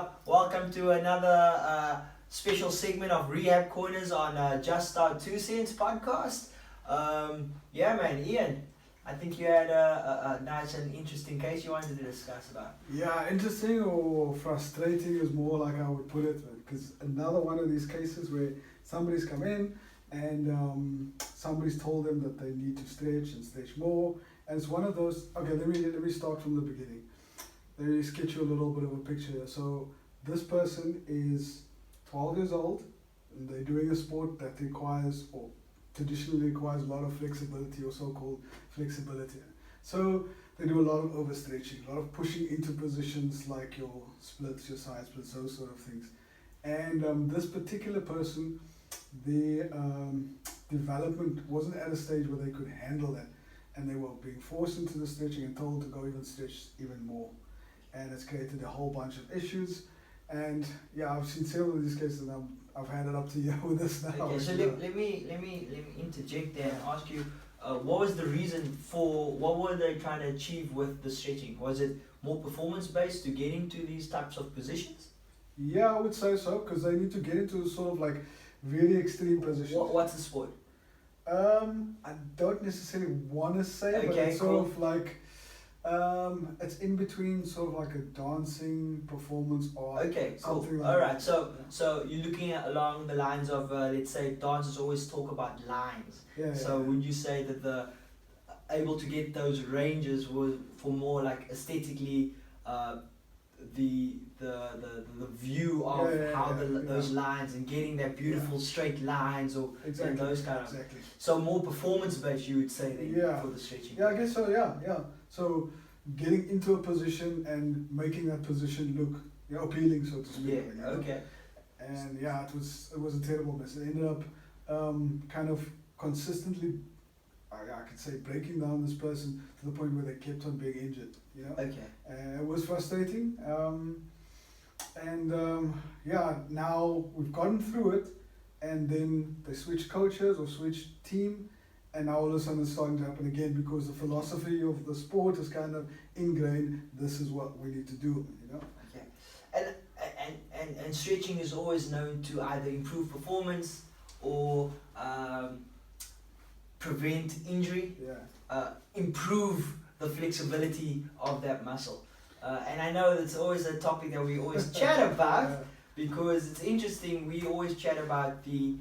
up? Welcome to another special segment of Rehab Corners on Just Our 2 Cents podcast. Yeah, man, Ian, I think you had a nice and interesting case you wanted to discuss about. Yeah, interesting or frustrating is more like I would put it, because another one of these cases where somebody's come in and somebody's told them that they need to stretch and stretch more, and it's one of those. Okay, let me start from the beginning. Let me sketch you a little bit of a picture here. So this person is 12 years old, and they're doing a sport that requires, or traditionally requires, a lot of flexibility, or so-called flexibility. So they do a lot of overstretching, a lot of pushing into positions like your splits, your side splits, those sort of things. And this particular person, their development wasn't at a stage where they could handle that, and they were being forced into the stretching and told to go even stretch even more. And it's created a whole bunch of issues. And yeah, I've seen several of these cases, and I've had it up to you with this now. Okay, so let me interject there and ask you, what was the reason for, what were they trying to achieve with the stretching? Was it more performance based to get into these types of positions? Yeah, I would say so, because they need to get into sort of like really extreme positions. What's the sport? I don't necessarily want to say, but Okay, it's sort of like, it's in between sort of like a dancing performance art. Okay, cool. Something like Alright, that. so you're looking at along the lines of, let's say, dancers always talk about lines. Yeah, So yeah. would you say that the able to get those ranges was for more like aesthetically, the view of how those lines and getting that beautiful straight lines or Exactly. and those kind of. Exactly. So more performance based, you would say then Yeah. for the stretching. Yeah, I guess so. Yeah. So getting into a position and making that position look, appealing, so to speak. Yeah. you know? Okay. And yeah, it was a terrible mess. It ended up kind of consistently, I could say, breaking down this person to the point where they kept on being injured. Okay. It was frustrating. Yeah, now we've gotten through it, and then they switched coaches or switched team, and now all of a sudden it's starting to happen again because the philosophy of the sport is kind of ingrained. This is what we need to do. Okay. And stretching is always known to either improve performance or prevent injury, Yeah. improve the flexibility of that muscle. And I know that's always a topic that we always chat about because it's interesting. We always chat about the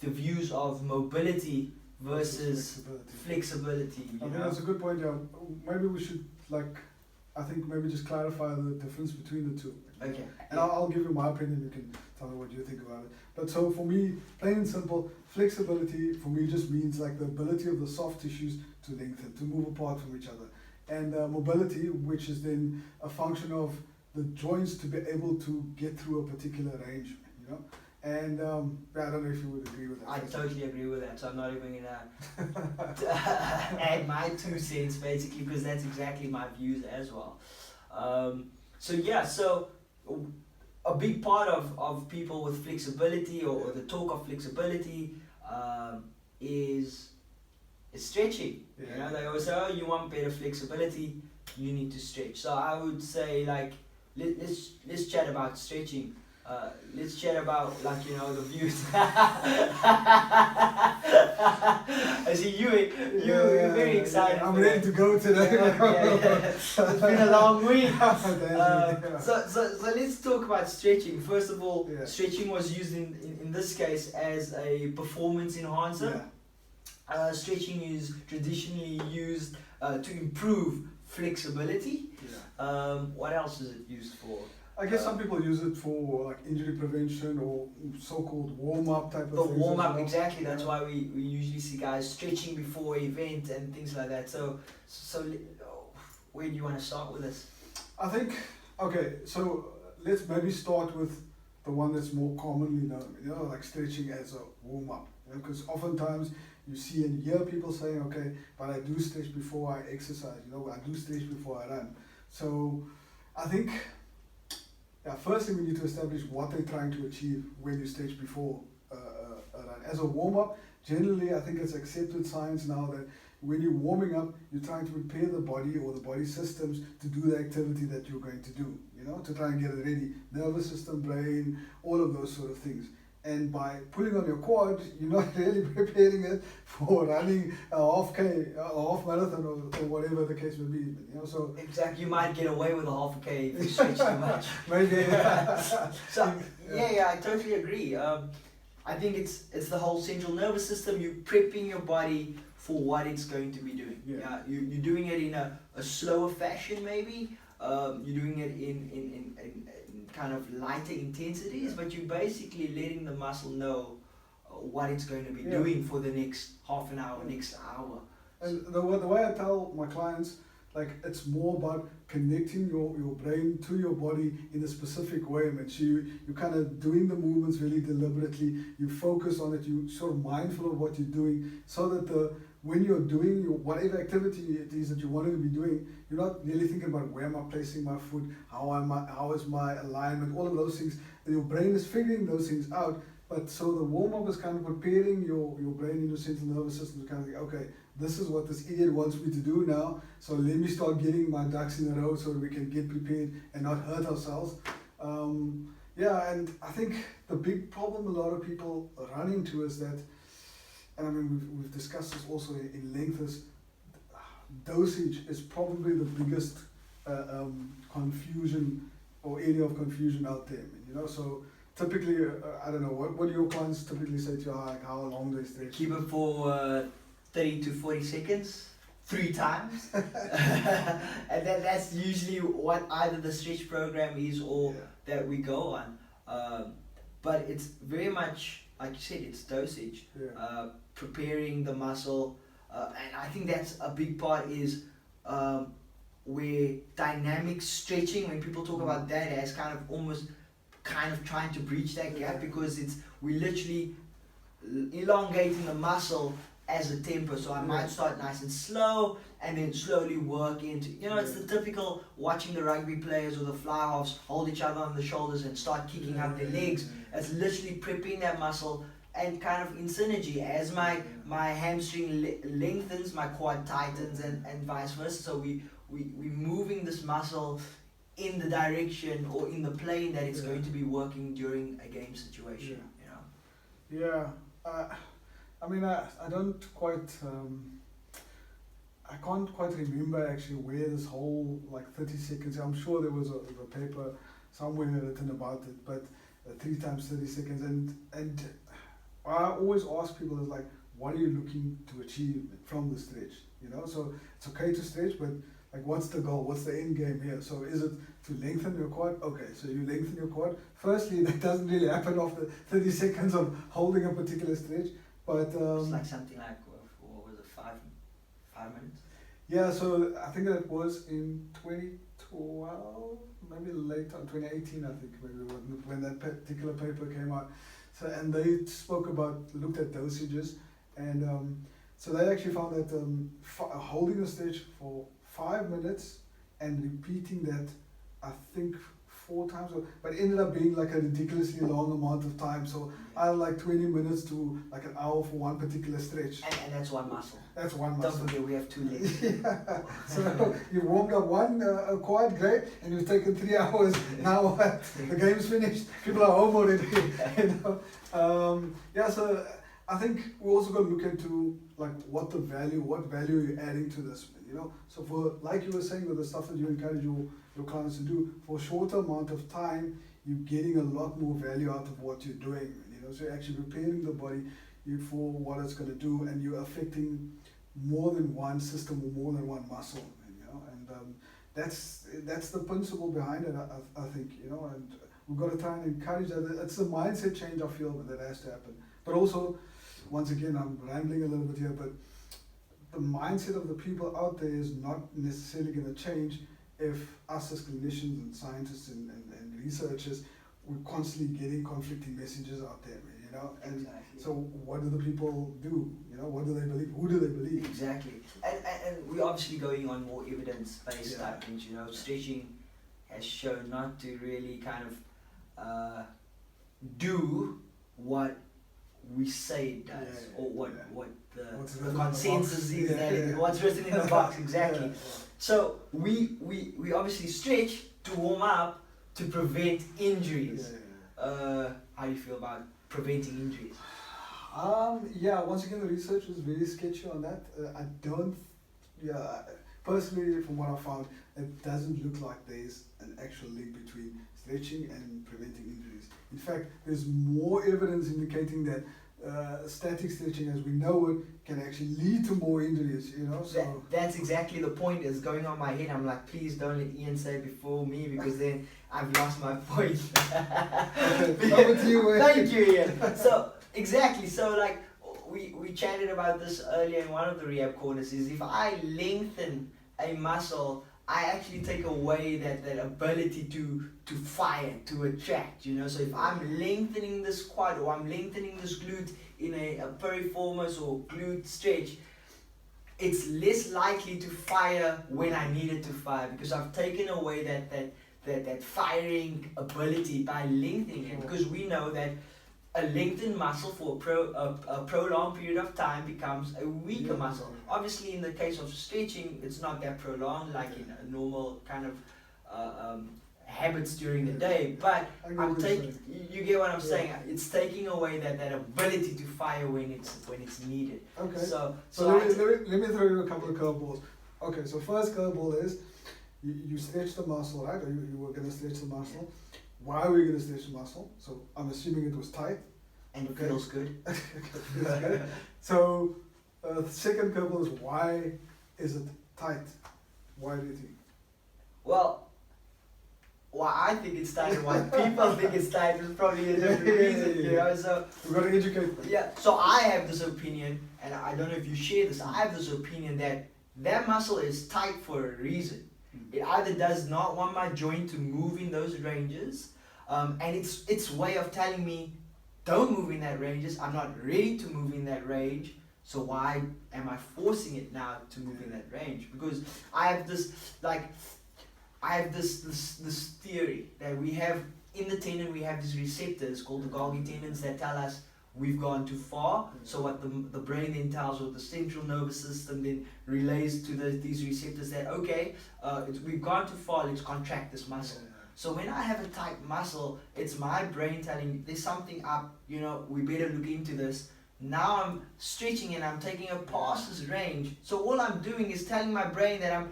views of mobility versus flexibility. I think that's a good point. Yeah, maybe we should maybe just clarify the difference between the two. Okay. And I'll give you my opinion. You can tell me what you think about it. But so for me, plain and simple, flexibility for me just means like the ability of the soft tissues to lengthen, to move apart from each other. And mobility, which is then a function of the joints to be able to get through a particular range, And I don't know if you would agree with that. I totally agree with that, so I'm not even gonna add my 2 cents basically because that's exactly my views as well. So a big part of people with flexibility or the talk of flexibility is stretching. Yeah. They always say, oh, you want better flexibility, you need to stretch. So I would say let's chat about stretching. Let's chat about the views. I see you're very excited. I'm ready to go today. It's been a long week. Yeah. So let's talk about stretching. First of all, Yeah. stretching was used in this case as a performance enhancer. Stretching is traditionally used to improve flexibility. What else is it used for? I guess some people use it for like injury prevention or so-called warm-up type of The things. warm-up, as well. exactly. That's why we usually see guys stretching before an event and things like that. So where do you want to start with this? I think, okay, so let's maybe start with the one that's more commonly known, like stretching as a warm-up. Because oftentimes you see and hear people saying, okay, but I do stretch before I exercise, I do stretch before I run. So I think, first thing we need to establish what they're trying to achieve when you stretch before a run. As a warm-up, generally I think it's accepted science now that when you're warming up, you're trying to prepare the body or the body systems to do the activity that you're going to do, to try and get it ready. Nervous system, brain, all of those sort of things. And by pulling on your quad, you're not really preparing it for running a half marathon or whatever the case may be. So exactly, you might get away with a half a K if you stretch too much. Maybe. So I totally agree. I think it's the whole central nervous system. You're prepping your body for what it's going to be doing. Yeah. You're doing it in a slower fashion, maybe. You're doing it in kind of lighter intensities, but you're basically letting the muscle know what it's going to be doing for the next half an hour, next hour. And the way I tell my clients, it's more about connecting your brain to your body in a specific way, man. So you're kind of doing the movements really deliberately, you focus on it, you're sort of mindful of what you're doing, so that when you're doing whatever activity it is that you want to be doing, you're not really thinking about where am I placing my foot, how is my alignment, all of those things. And your brain is figuring those things out. But so the warm-up is kind of preparing your brain and your central nervous system to kind of think, okay, this is what this idiot wants me to do now, so let me start getting my ducks in a row so that we can get prepared and not hurt ourselves. And I think the big problem a lot of people run into is that, and I mean we've discussed this also in length, is dosage is probably the biggest confusion or area of confusion out there. So typically, I don't know, what do your clients typically say to you, how long they stretch? Keep it for 30 to 40 seconds, 3 times. And that's usually what either the stretch program is or that we go on. But it's very much, like you said, it's dosage, preparing the muscle. And I think that's a big part is where dynamic stretching, when people talk about that as kind of trying to breach that gap, because we're literally elongating the muscle as a tempo. So I might start nice and slow and then slowly work into, it's the typical watching the rugby players or the fly halves hold each other on the shoulders and start kicking up their legs. It's literally prepping that muscle, and kind of in synergy, as my hamstring lengthens, my quad tightens, and vice versa. So we're moving this muscle in the direction or in the plane that it's going to be working during a game situation. I mean, I can't quite remember actually where this whole 30 seconds, I'm sure there was a paper somewhere written about it, but 3 times 30 seconds, and I always ask people is what are you looking to achieve from the stretch? So it's okay to stretch, but what's the goal? What's the end game here? So is it to lengthen your quad? Okay, so you lengthen your quad. Firstly, that doesn't really happen after 30 seconds of holding a particular stretch. But it's something like, what was it, 5 minutes? Yeah, so I think that was in 2012, maybe later, 2018, I think, maybe when that particular paper came out. So, and they looked at dosages, and so they actually found that holding a stretch for 5 minutes and repeating that, I think 4 times, but it ended up being a ridiculously long amount of time. So I 20 minutes to an hour for one particular stretch. And that's one muscle. That's one muscle. Don't forget we have 2 legs. So you warmed up one quad, great, and you've taken 3 hours. Now the game's finished. People are home already. So I think we also got to look into what value you're adding to this. So for, like you were saying, with the stuff that you encourage your clients to do, for a shorter amount of time, you're getting a lot more value out of what you're doing. So you're actually preparing the body for what it's going to do, and you're affecting more than one system or more than one muscle. And that's the principle behind it. I think and we've got to try and encourage that. It's the mindset change I feel that has to happen. But also, once again, I'm rambling a little bit here, but the mindset of the people out there is not necessarily going to change if us as clinicians and scientists and researchers, we're constantly getting conflicting messages out there, and exactly. So what do the people do? What do they believe? Who do they believe? Exactly. And we're obviously going on more evidence-based type things. Stretching has shown not to really kind of do what we say it does, or what What's the written in the consensus box. is Yeah, that yeah. what's written in the box exactly. Yeah, yeah. So we obviously stretch to warm up to prevent injuries. How do you feel about preventing injuries? Yeah, once again, the research is very sketchy on that. I don't, personally, from what I found, it doesn't look like there's an actual link between stretching and preventing injuries. In fact, there's more evidence indicating that static stretching, as we know it, can actually lead to more injuries, you know, so... That's exactly the point is going on my head. I'm like, please don't let Ian say it before me, because then I've lost my point. Okay, over to you. Thank you, Ian. So, exactly, so like, we chatted about this earlier in one of the rehab corners, is if I lengthen a muscle, I actually take away that ability to fire, to attract, you know. So if I'm lengthening this quad or I'm lengthening this glute in a piriformis or glute stretch, it's less likely to fire when I need it to fire, because I've taken away that firing ability by lengthening it. Because we know that a lengthened muscle for a prolonged period of time becomes a weaker muscle. Obviously, in the case of stretching, it's not that prolonged like in a normal kind of habits during the day. But I'm taking, you get what I'm saying? It's taking away that ability to fire when it's needed. Okay. So let me throw you a couple of curveballs. Okay, so first curveball is you stretch the muscle, right? Or you were going to stretch the muscle. Why were you going to stretch the muscle? So I'm assuming it was tight. And it feels good. Feels good. So the second curveball is, why is it tight? Why do you think? Well, why I think it's tight and why people think it's tight is probably a different reason, you know. So we've got to educate them. Yeah. So I have this opinion, and I don't know if you share this. I have this opinion that muscle is tight for a reason. It either does not want my joint to move in those ranges, and its way of telling me, don't move in that ranges. I'm not ready to move in that range. So why am I forcing it now to move in that range? Because I have this this theory that we have in the tendon. We have these receptors called the Golgi tendons that tell us we've gone too far. So what the brain then tells, or the central nervous system then relays to these receptors that, okay, we've gone too far, let's contract this muscle. So when I have a tight muscle, it's my brain telling me there's something up, you know, we better look into this. Now I'm stretching and I'm taking it past this range. So all I'm doing is telling my brain that I'm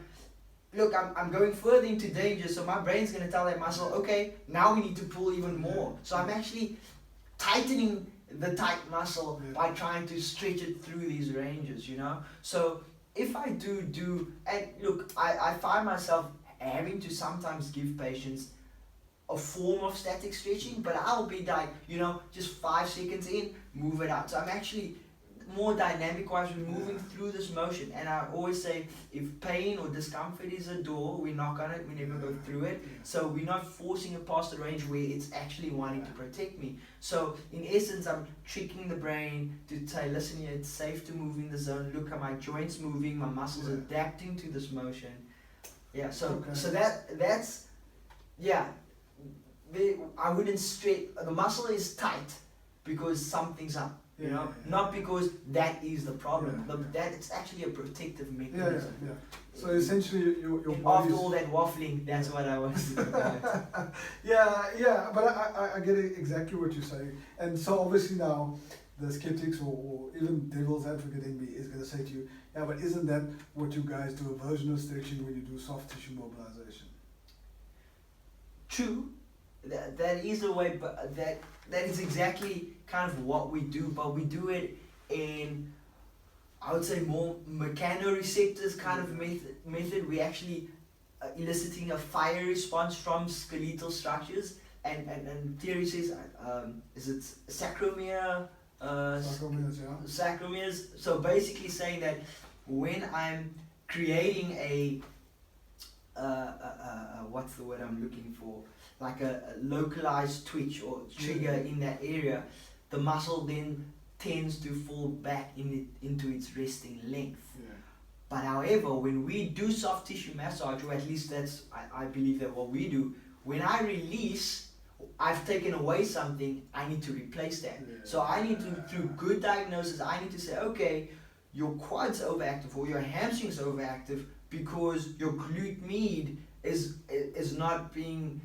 going further into danger. So my brain's going to tell that muscle, okay, now we need to pull even more. So I'm actually tightening the tight muscle by trying to stretch it through these ranges, you know. So if I do, and look, I find myself having to sometimes give patients a form of static stretching, but I'll be like, you know, just 5 seconds in, move it out. So I'm actually more dynamic wise, we're moving through this motion. And I always say, if pain or discomfort is a door, we knock on it, we never go through it. So we're not forcing it past the range where it's actually wanting to protect me. So in essence, I'm tricking the brain to say, listen here, it's safe to move in the zone. Look at my joints moving, my muscles adapting to this motion. Yeah, so that's I wouldn't stretch. The muscle is tight because something's up, you know, not because that is the problem. That it's actually a protective mechanism. So essentially, your after all that waffling, that's what I was about. But I get exactly what you're saying, and so obviously now the skeptics or even devil's advocate in me is going to say to you, yeah, but isn't that what you guys do, a version of stretching when you do soft tissue mobilization? True, that is the way, but that is exactly kind of what we do, but we do it in, I would say, more mechanoreceptors kind of method. We actually eliciting a fire response from skeletal structures, and theory says, is it sarcomere? Sarcomeres. So basically saying that when I'm creating a what's the word I'm looking for, like a localized twitch or trigger in that area, the muscle then tends to fall back into its resting length. But however, when we do soft tissue massage, or at least that's I believe that what we do, when I release, I've taken away something, I need to replace that. So I need to, through good diagnosis, I need to say, okay, your quad's overactive or your hamstring's overactive because your glute med is not being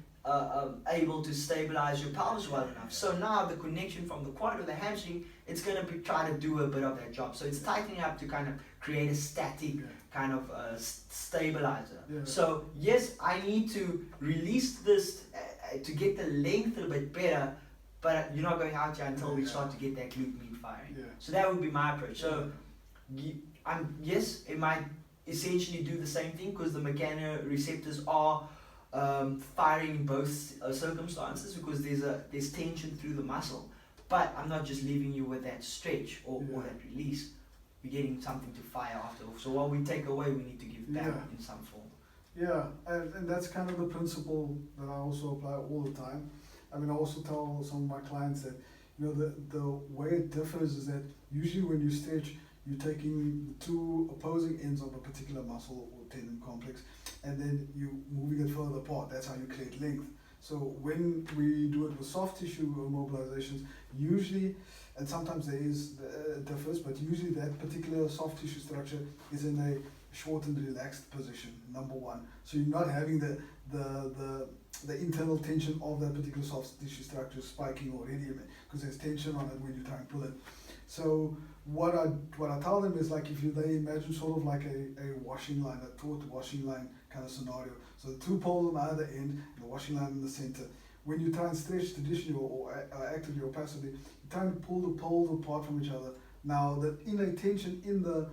able to stabilize your pelvis well enough. So now the connection from the quad to the hamstring, it's going to be trying to do a bit of that job. So it's tightening up to kind of create a static kind of stabilizer. So yes, I need to release this to get the length a bit better, but you're not going out here until we start to get that glute med firing. So that would be my approach. So yes, it might essentially do the same thing because the mechanoreceptors are firing in both circumstances because there's tension through the muscle. But I'm not just leaving you with that stretch or that release. We're getting something to fire after. So what we take away, we need to give back in some form. Yeah, and that's kind of the principle that I also apply all the time. I mean, I also tell some of my clients that, you know, the way it differs is that usually when you stretch, you're taking the two opposing ends of a particular muscle or tendon complex, and then you're moving it further apart. That's how you create length. So when we do it with soft tissue mobilizations, usually, and sometimes there is differs, but usually that particular soft tissue structure is in a short and relaxed position, number one. So you're not having the internal tension of that particular soft tissue structure spiking already, because there's tension on it when you try and pull it. So what I tell them is, like, if they imagine sort of like a washing line, a taut washing line kind of scenario. So the two poles on either end, and the washing line in the center. When you try and stretch traditionally or actively or passively, you try and pull the poles apart from each other. Now the inner tension in the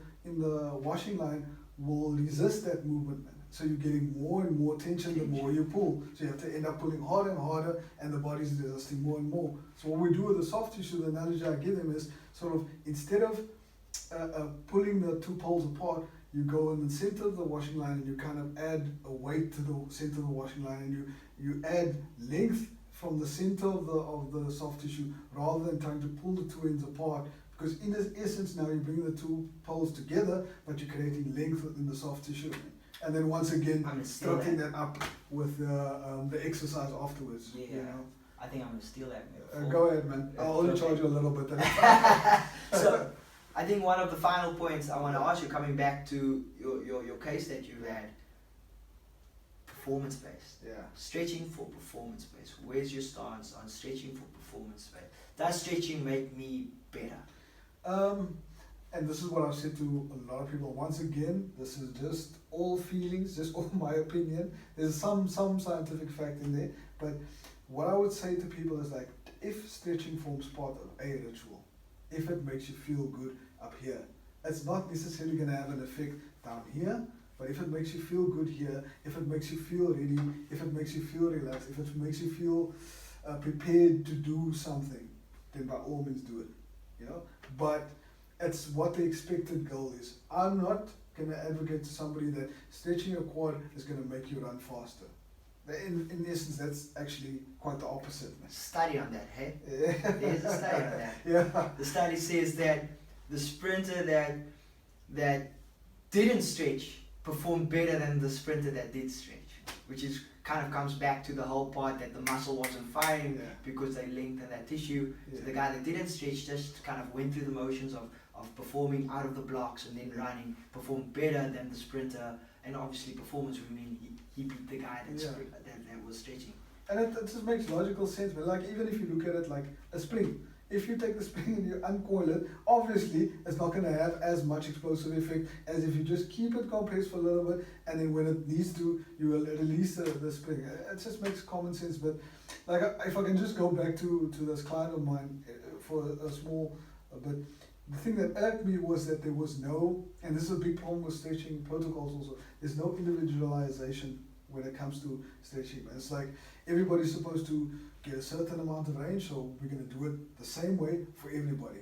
washing line will resist that movement. So you're getting more and more tension the more you pull. So you have to end up pulling harder and harder, and the body's resisting more and more. So what we do with the soft tissue, the analogy I give them is sort of, instead of pulling the two poles apart, you go in the center of the washing line and you kind of add a weight to the center of the washing line, and you add length from the center of the soft tissue rather than trying to pull the two ends apart. Because in this essence now you're bringing the two poles together, but you're creating length in the soft tissue. And then once again, starting that up with the exercise afterwards. Yeah, you know? I think I'm gonna steal that. Go ahead, man. I'll only charge you a little bit. So, I think one of the final points I want to ask you, coming back to your case that you had, performance-based. Yeah. Stretching for performance-based. Where's your stance on stretching for performance-based? Does stretching make me better? And this is what I've said to a lot of people. Once again, this is just all feelings, just all my opinion. There's some scientific fact in there, but what I would say to people is, like, if stretching forms part of a ritual, if it makes you feel good up here, it's not necessarily going to have an effect down here, but if it makes you feel good here, if it makes you feel ready, if it makes you feel relaxed, if it makes you feel prepared to do something, then by all means do it, you know. But it's what the expected goal is. I'm not going to advocate to somebody that stretching your quad is going to make you run faster. In essence, that's actually quite the opposite. Study on that, hey? There's a study on that. Yeah. The study says that the sprinter that didn't stretch performed better than the sprinter that did stretch, which is kind of comes back to the whole part that the muscle wasn't firing because they lengthened that tissue. So the guy that didn't stretch just kind of went through the motions of performing out of the blocks and then running, performed better than the sprinter, and obviously performance would mean he beat the guy that was stretching. And it just makes logical sense, but like, even if you look at it like a spring, if you take the spring and you uncoil it, obviously it's not going to have as much explosive effect as if you just keep it compressed for a little bit, and then when it needs to, you will release the spring. It just makes common sense. But like, if I can just go back to this client of mine for a small bit, the thing that irked me was that there was no, and this is a big problem with stretching protocols also, there's no individualization when it comes to stretching. It's like everybody's supposed to get a certain amount of range, so we're going to do it the same way for everybody.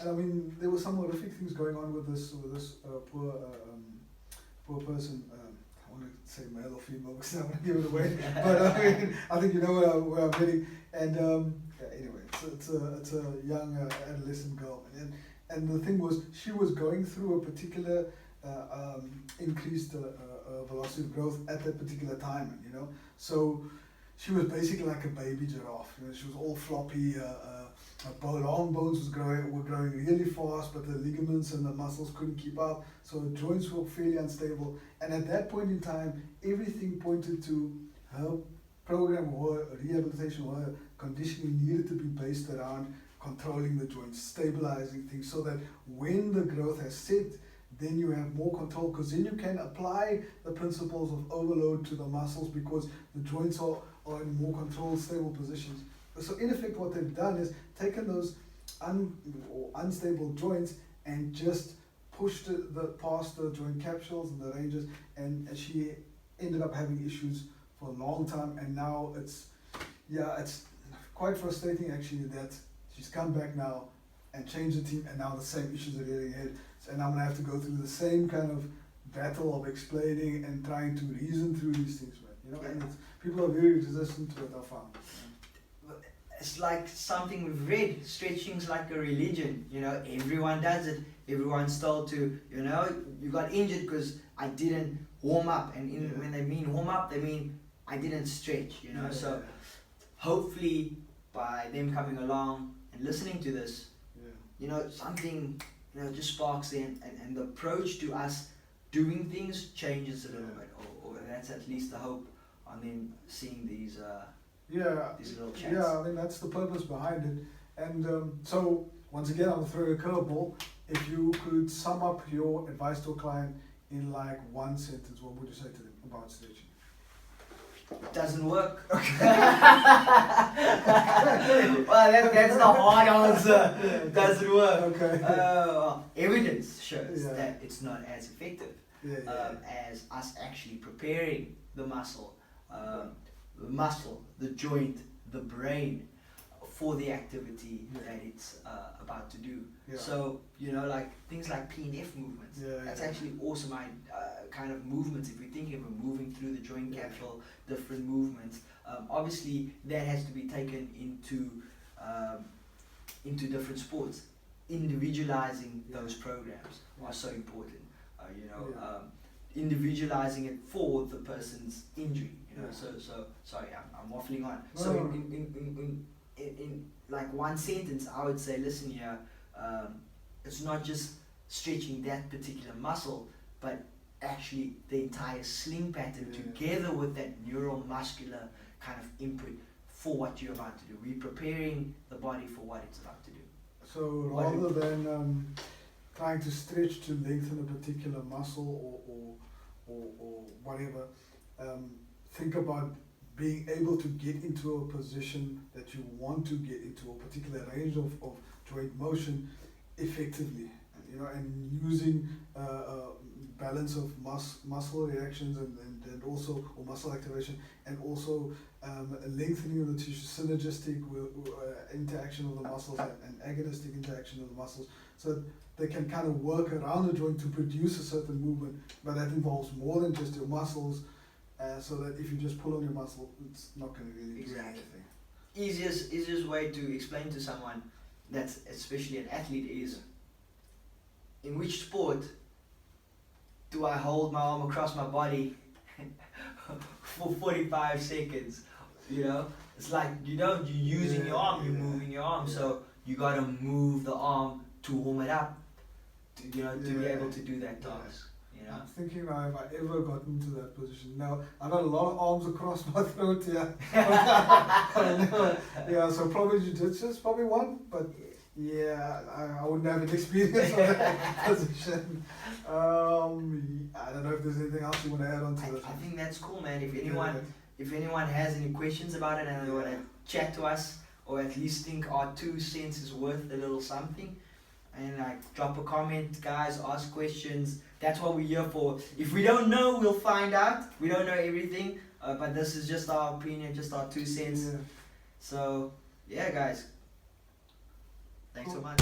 And I mean, there were some horrific things going on with this poor person. I want to say male or female because I want to give it away, but I mean, I think you know where I'm heading. And anyway, it's a young adolescent girl, and the thing was, she was going through a particular increased velocity of growth at that particular time, you know. So she was basically like a baby giraffe. You know, she was all floppy. Her long bones were growing really fast, but the ligaments and the muscles couldn't keep up. So her joints were fairly unstable. And at that point in time, everything pointed to her program or her rehabilitation or her conditioning needed to be based around controlling the joints, stabilizing things, so that when the growth has set, then you have more control, because then you can apply the principles of overload to the muscles, because the joints are in more controlled, stable positions. So in effect, what they've done is taken those unstable joints and just pushed past the joint capsules and the ranges, and she ended up having issues for a long time. And now it's quite frustrating actually that she's come back now and changed the team, and now the same issues are rearing ahead. And I'm gonna have to go through the same kind of battle of explaining and trying to reason through these things, right? You know, and people are very resistant to it, I found. It's like something we've read. Stretching's like a religion. You know, everyone does it. Everyone's told to. You know, you got injured because I didn't warm up, and when they mean warm up, they mean I didn't stretch. You know, so hopefully by them coming along and listening to this, you know, something, you know, just sparks in, and the approach to us doing things changes a little bit, or that's at least the hope on them seeing these little chats. Yeah, I mean, that's the purpose behind it. And so once again, I'm throwing a curveball. If you could sum up your advice to a client in like one sentence, what would you say to them about stretching? Doesn't work. Well, that's the hard answer. Doesn't work. Okay. Evidence shows that it's not as effective as us actually preparing the muscle, the joint, the brain for the activity that it's about to do. So, you know, like things like P&F movements, that's actually awesome kind of movements. If we're thinking of moving through the joint capsule, different movements, obviously that has to be taken into different sports. Individualizing those programs are so important, individualizing it for the person's injury, you know. So sorry, I'm waffling on. So in like one sentence, I would say, listen here, it's not just stretching that particular muscle, but actually the entire sling pattern together with that neuromuscular kind of input for what you're about to do. We're preparing the body for what it's about to do. So rather than trying to stretch to lengthen a particular muscle or whatever, think about being able to get into a position that you want to get into, a particular range of joint motion effectively, you know, and using balance of muscle reactions and also, or muscle activation, and also lengthening of the tissue, synergistic interaction of the muscles and agonistic interaction of the muscles, so that they can kind of work around the joint to produce a certain movement, but that involves more than just your muscles, so that if you just pull on your muscle, it's not going to really do anything. Easiest way to explain to someone that's especially an athlete is, in which sport do I hold my arm across my body for 45 seconds? You know, it's like you're using your arm, you're moving your arm, so you gotta move the arm to warm it up, to be able to do that task. You know? I'm thinking now, have I ever gotten to that position? Now, I've got a lot of arms across my throat here. So probably jiu-jitsu is probably one, but I wouldn't have an experience of that position. I don't know if there's anything else you want to add on to this. I think that's cool, man. If anyone has any questions about it and they want to chat to us, or at least think our 2 cents is worth a little something, and like drop a comment, guys, ask questions. That's what we're here for. If we don't know, we'll find out. We don't know everything, but this is just our opinion, just our 2 cents. So yeah, guys, thanks so much.